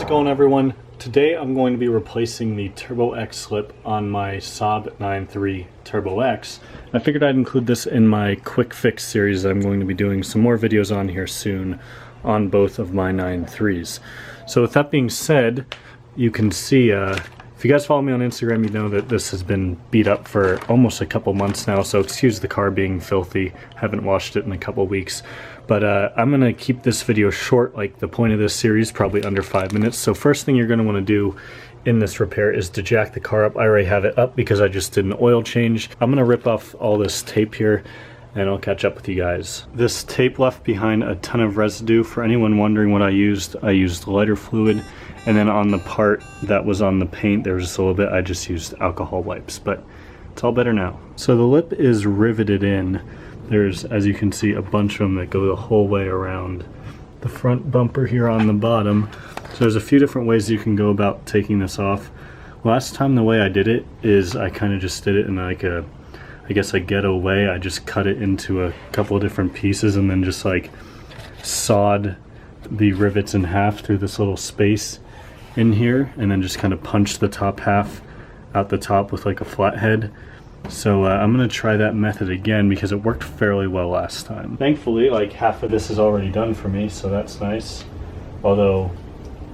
going, everyone? Today I'm going to be replacing the Turbo X lip on my Saab 9.3 Turbo X. I figured I'd include this in my quick fix series that I'm going to be doing some more videos on here soon on both of my 9.3s. So with that being said, you can see, if you guys follow me on Instagram, you know that this has been beat up for almost a couple months now, so excuse the car being filthy. Haven't washed it in a couple weeks. But I'm going to keep this video short, like the point of this series, probably under 5 minutes. So first thing you're going to want to do in this repair is to jack the car up. I already have it up because I just did an oil change. I'm going to rip off all this tape here and I'll catch up with you guys. This tape left behind a ton of residue. For anyone wondering what I used lighter fluid. And then on the part that was on the paint, there was just a little bit, I just used alcohol wipes, but it's all better now. So the lip is riveted in. There's, as you can see, a bunch of them that go the whole way around the front bumper here on the bottom. So there's a few different ways you can go about taking this off. Last time the way I did it is I kind of just did it in like a, I guess a ghetto way. I just cut it into a couple of different pieces and then just like sawed the rivets in half through this little space in here and then just kind of punched the top half out the top with like a flathead. So I'm going to try that method again because it worked fairly well last time. Thankfully, like half of this is already done for me, so that's nice. Although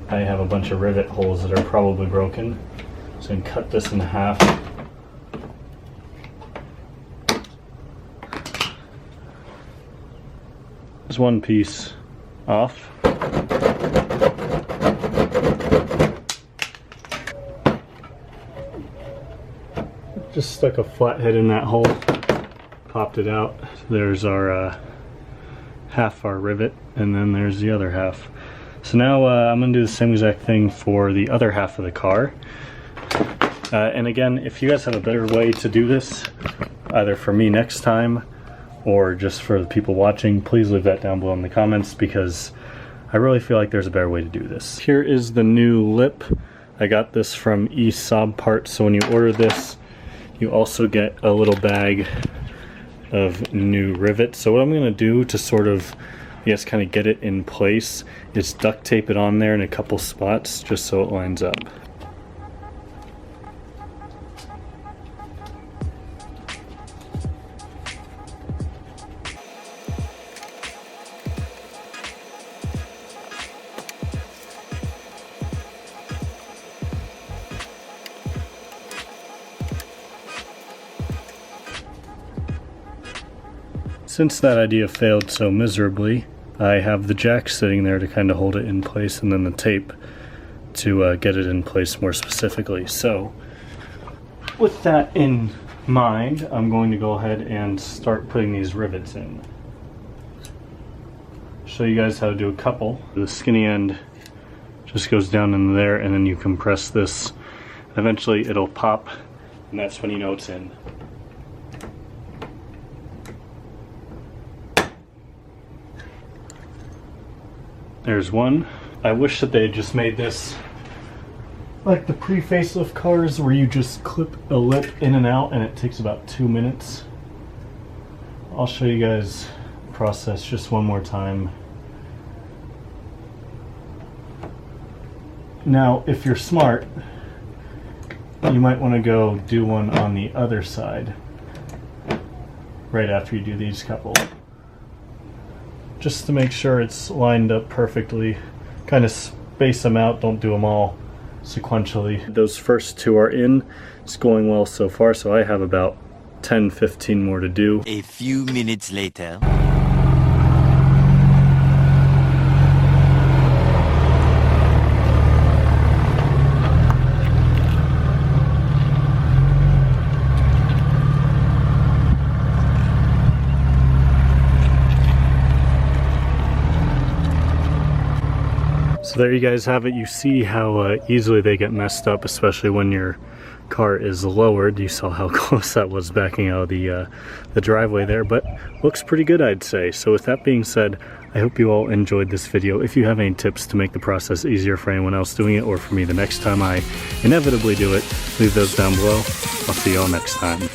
I have a bunch of rivet holes that are probably broken. So I can cut this in half. There's one piece off. Just stuck a flathead in that hole, popped it out. There's our half our rivet, and then there's the other half. So now I'm going to do the same exact thing for the other half of the car. And again, if you guys have a better way to do this, either for me next time or just for the people watching, please leave that down below in the comments because I really feel like there's a better way to do this. Here is the new lip. I got this from Saab parts, so when you order this, you also get a little bag of new rivets. So what I'm going to do to sort of, I guess, kind of get it in place is duct tape it on there in a couple spots just so it lines up. Since that idea failed so miserably, I have the jack sitting there to kind of hold it in place and then the tape to get it in place more specifically. So with that in mind, I'm going to go ahead and start putting these rivets in. Show you guys how to do a couple. The skinny end just goes down in there and then you compress this. Eventually it'll pop and that's when you know it's in. There's one. I wish that they had just made this like the pre-facelift cars where you just clip a lip in and out and it takes about 2 minutes. I'll show you guys the process just one more time. Now, if you're smart, you might want to go do one on the other side right after you do these couple. Just to make sure it's lined up perfectly. Kind of space them out, don't do them all sequentially. Those first two are in. It's going well so far, so I have about 10-15 more to do. A few minutes later. So there you guys have it. You see how easily they get messed up, especially when your car is lowered. You saw how close that was backing out of the driveway there, but looks pretty good, I'd say. So with that being said, I hope you all enjoyed this video. If you have any tips to make the process easier for anyone else doing it or for me the next time I inevitably do it, leave those down below. I'll see you all next time.